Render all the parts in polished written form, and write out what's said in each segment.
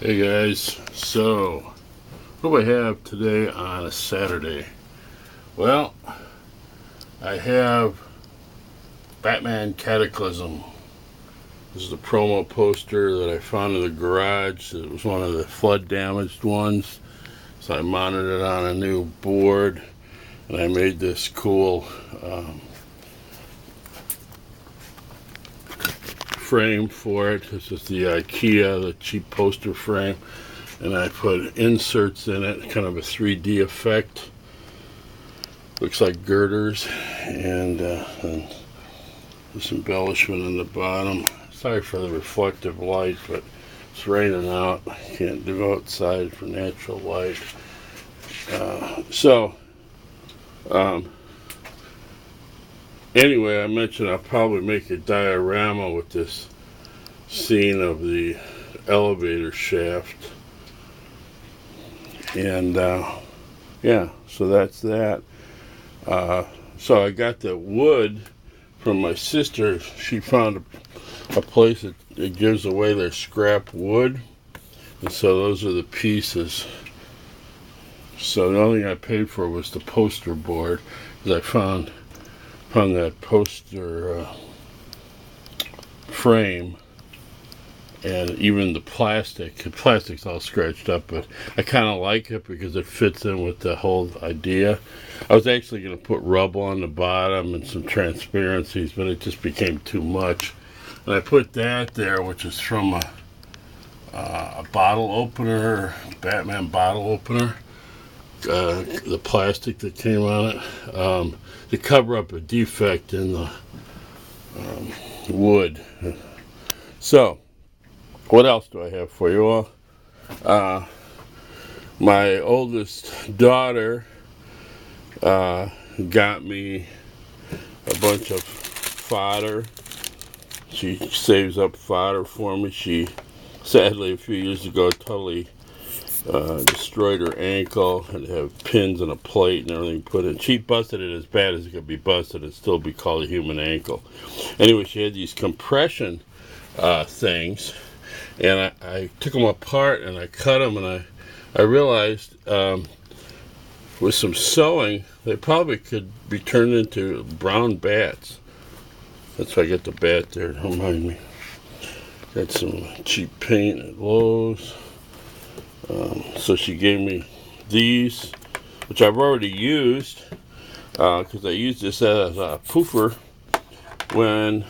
Hey guys, so what do I have today on a Saturday? Well, I have Batman Cataclysm. This is a promo poster that I found in the garage. It was one of the flood damaged ones, so I mounted it on a new board and I made this cool frame for it. This is the IKEA, the cheap poster frame, and I put inserts in it, kind of a 3D effect. Looks like girders, and this embellishment in the bottom. Sorry for the reflective light, but it's raining out. I can't go outside for natural light. Anyway, I mentioned I'll probably make a diorama with this scene of the elevator shaft. And yeah, so that's that. So I got the wood from my sister. She found a place that gives away their scrap wood. And so those are the pieces. So the only thing I paid for was the poster board, because I found that poster frame, and even the plastic's all scratched up, but I kind of like it because it fits in with the whole idea. I was actually going to put rubble on the bottom and some transparencies, but it just became too much. And I put that there, which is from a bottle opener, Batman bottle opener. The plastic that came on it to cover up a defect in the wood. So, what else do I have for you all? My oldest daughter got me a bunch of fodder. She saves up fodder for me. She sadly a few years ago totally destroyed her ankle and have pins and a plate and everything put in. She busted it as bad as it could be busted and still be called a human ankle. Anyway, she had these compression things, and I took them apart and I cut them, and I realized with some sewing they probably could be turned into brown bats. That's why I got the bat there, don't mind me. Got some cheap paint at Lowe's. So she gave me these, which I've already used, because I used this as a poofer when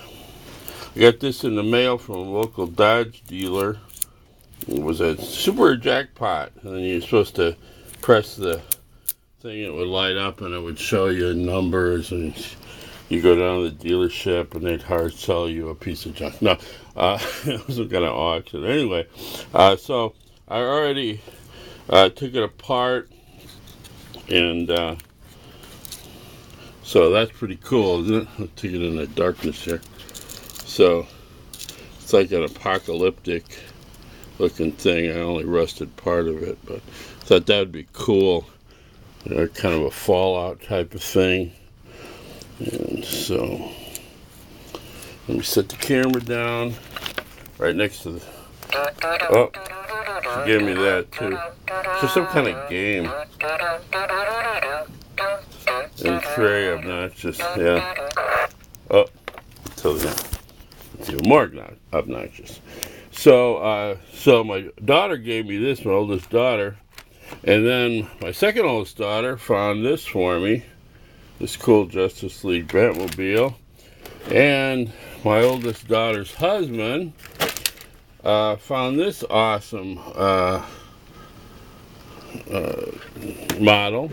I got this in the mail from a local Dodge dealer. It was a super jackpot, and then you're supposed to press the thing, it would light up and it would show you numbers, and you go down to the dealership and they'd hard sell you a piece of junk. No, it was some kind of auction. Anyway, so I already took it apart, and so that's pretty cool, isn't it? I'll take it in the darkness here. So it's like an apocalyptic looking thing. I only rusted part of it, but thought that would be cool. Kind of a Fallout type of thing. And so let me set the camera down right next to the... Oh, she gave me that too. So some kind of game. And it's very obnoxious, yeah. Oh, so yeah, it's even more obnoxious. So my daughter gave me this, my oldest daughter, and then my second oldest daughter found this for me, this cool Justice League Batmobile, and my oldest daughter's husband found this awesome model.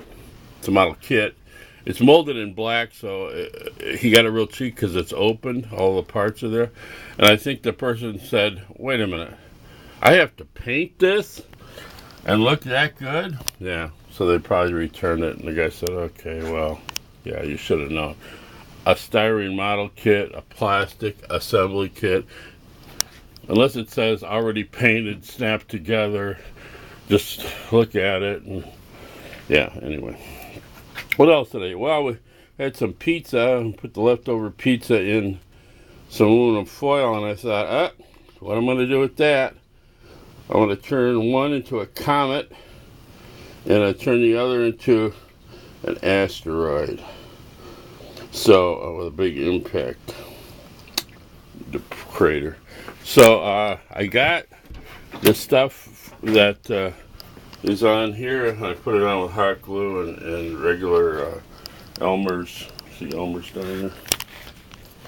It's a model kit. It's molded in black, so he got it real cheap because it's open. All the parts are there. And I think the person said, wait a minute, I have to paint this and look that good? Yeah, so they probably returned it, and the guy said, okay, well, yeah, you should have known. A styrene model kit, a plastic assembly kit, unless it says already painted, snapped together, just look at it, and yeah, anyway. What else today? Well, we had some pizza and put the leftover pizza in some aluminum foil, and I thought, what am I going to do with that? I want to turn one into a comet, and I turn the other into an asteroid. So, with a big impact, the crater. So, I got the stuff that is on here. I put it on with hot glue and regular Elmer's. See Elmer's down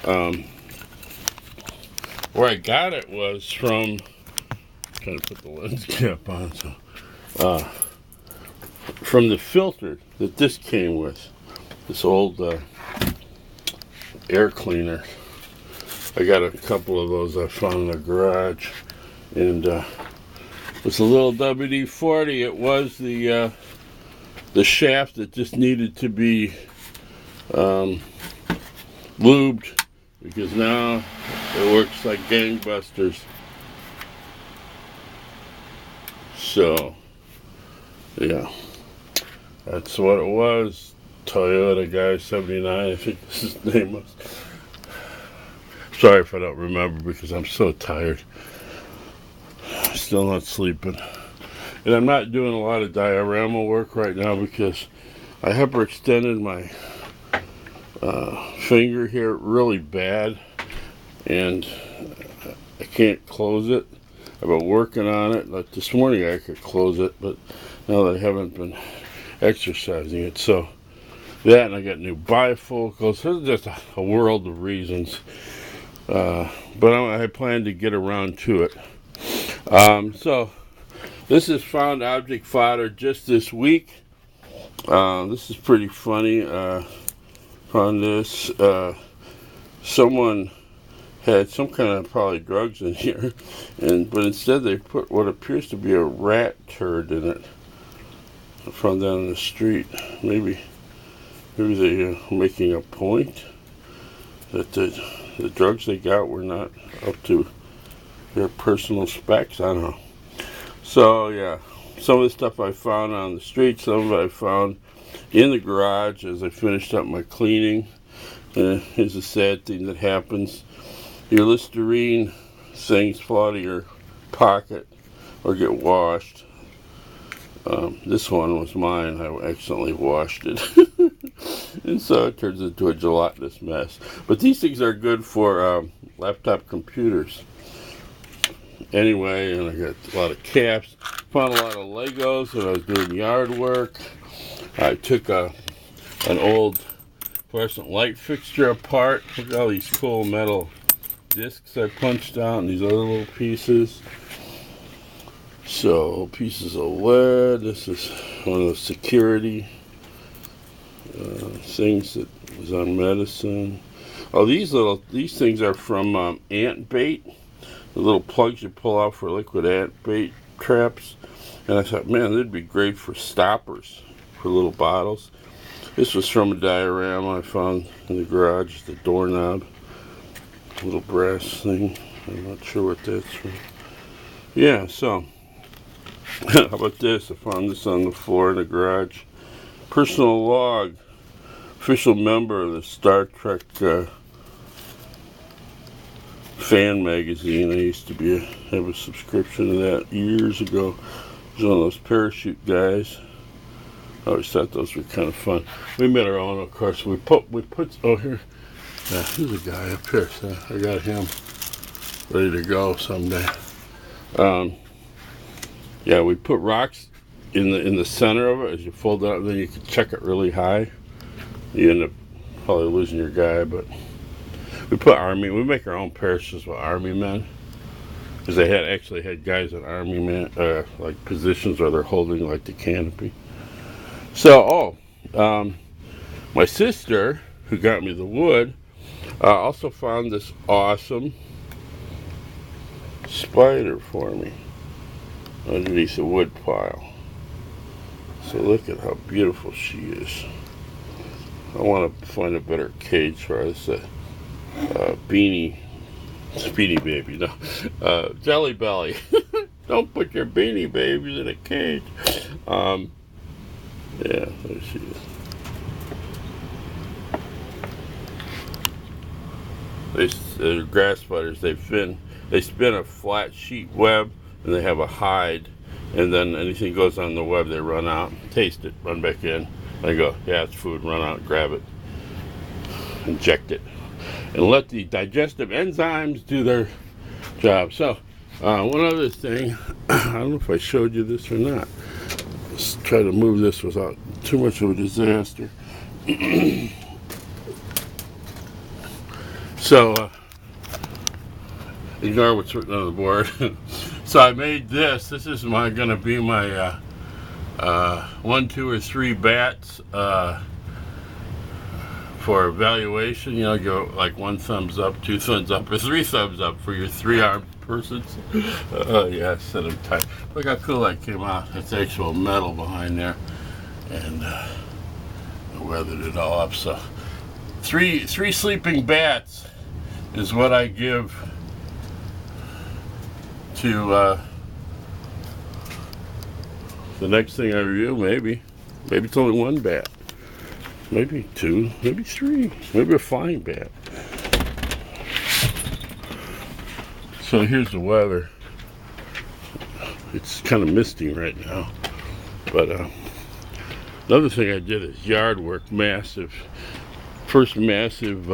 there. Where I got it was from, trying to put the lens cap on, so, from the filter that this came with. This old air cleaner. I got a couple of those I found in the garage, and it's a little WD-40. It was the shaft that just needed to be lubed, because now it works like gangbusters. So, yeah, that's what it was. Toyota guy 79, I think his name was. Sorry if I don't remember, because I'm so tired. Still not sleeping. And I'm not doing a lot of diorama work right now because I hyperextended my finger here really bad, and I can't close it. I've been working on it. Like this morning I could close it, but now that I haven't been exercising it. So that, and I got new bifocals. There's just a world of reasons. But I plan to get around to it. So this is found object fodder just this week. This is pretty funny. Found this. Someone had some kind of probably drugs in here, but instead they put what appears to be a rat turd in it. I found that on the street. Maybe they making a point that the drugs they got were not up to their personal specs. I don't know. So yeah, some of the stuff I found on the street, some of it I found in the garage as I finished up my cleaning. Here's a sad thing that happens. Your Listerine things fall out of your pocket or get washed. This one was mine. I accidentally washed it. And so it turns into a gelatinous mess. But these things are good for laptop computers. Anyway, and I got a lot of caps. Found a lot of Legos when I was doing yard work. I took an old fluorescent light fixture apart. Look at all these cool metal discs I punched out, and these other little pieces. So, pieces of lead. This is one of the security things that was on medicine. Oh, these things are from ant bait. The little plugs you pull out for liquid ant bait traps. And I thought, man, that'd be great for stoppers for little bottles. This was from a diorama I found in the garage, the doorknob. Little brass thing. I'm not sure what that's from. Yeah, so how about this? I found this on the floor in the garage. Personal log. Official member of the Star Trek fan magazine. I used to have a subscription to that years ago. I was one of those parachute guys. I always thought those were kind of fun. We made our own, of course. We put oh, here. There's a guy up here, so I got him ready to go someday. Yeah, we put rocks in the center of it as you fold it up, and then you can check it really high. You end up probably losing your guy, but we make our own parachutes with Army men, because they actually had guys in Army men, like positions where they're holding like the canopy. So, my sister, who got me the wood, also found this awesome spider for me underneath the wood pile. So look at how beautiful she is. I want to find a better cage for this. Beanie baby, no. Jelly belly. Don't put your beanie babies in a cage. Yeah, there she is. They're grass spiders. They spin a flat sheet web and they have a hide, and then anything goes on the web, they run out, taste it, run back in, and go, yeah, it's food, run out, grab it, inject it, and let the digestive enzymes do their job. So, one other thing, I don't know if I showed you this or not. Let's try to move this without too much of a disaster. So, ignore what's written on the board. So I made this. This is going to be my 1, 2, or 3 bats for evaluation. You know, go like 1 thumbs up, 2 thumbs up, or 3 thumbs up for your 3-armed persons. Yeah, set them tight. Look how cool that came out. It's actual metal behind there, and I weathered it all up. So three sleeping bats is what I give to the next thing I review. Maybe it's only 1 bat, maybe 2, maybe 3, maybe a flying bat. So here's the weather. It's kind of misty right now, but another thing I did is yard work. First massive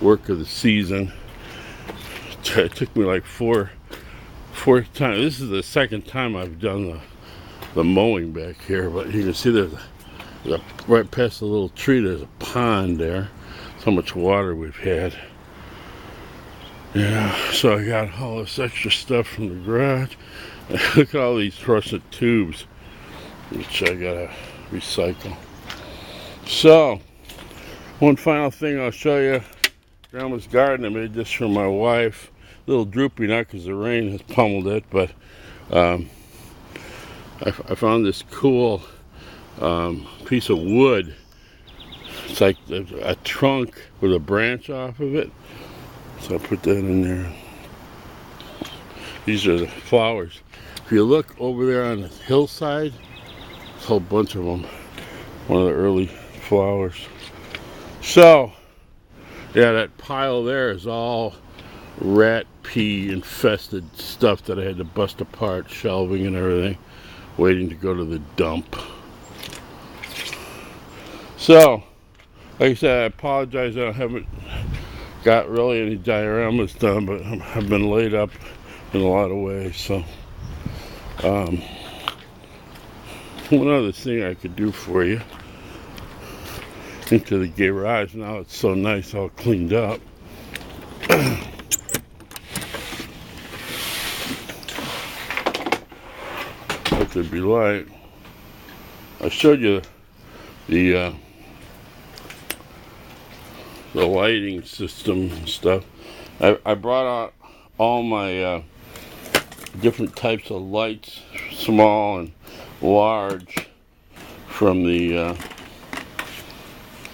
work of the season. It took me like four times. This is the 2nd time I've done the mowing back here, but you can see there's right past the little tree, there's a pond there. That's how much water we've had. Yeah, so I got all this extra stuff from the garage. Look at all these rusted tubes, which I gotta recycle. So, one final thing I'll show you. Grandma's garden. I made this for my wife. A little droopy now because the rain has pummeled it, but I found this cool piece of wood. It's like a trunk with a branch off of it. So I put that in there. These are the flowers. If you look over there on the hillside, there's a whole bunch of them. One of the early flowers. So, yeah, that pile there is all rat pee infested stuff that I had to bust apart, shelving and everything, waiting to go to the dump. So, like I said, I apologize I haven't got really any dioramas done, but I've been laid up in a lot of ways. So one other thing I could do for you, into the garage now, it's so nice all cleaned up. What they'd be like. I showed you the lighting system and stuff. I brought out all my different types of lights, small and large, from the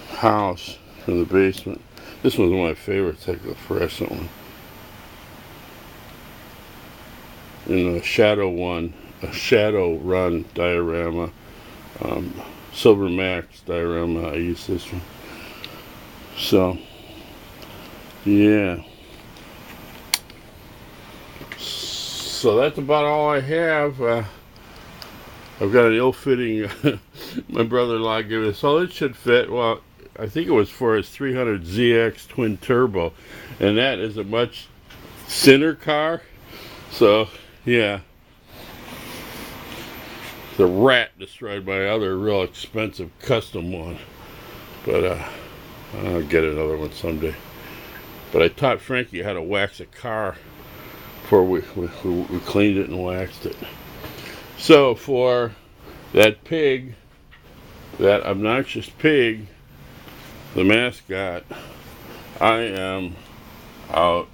house, from the basement. This one's one of my favorites, like the fluorescent one. And a shadow run diorama, Silver Max diorama. I use this one. So, yeah. So that's about all I have. I've got an ill-fitting, my brother-in-law gave us, so it should fit. Well, I think it was for his 300ZX twin turbo, and that is a much thinner car. So, yeah. The rat destroyed my other real expensive custom one. But, I'll get another one someday. But I taught Frankie how to wax a car before we cleaned it and waxed it. So for that pig, that obnoxious pig, the mascot, I am out.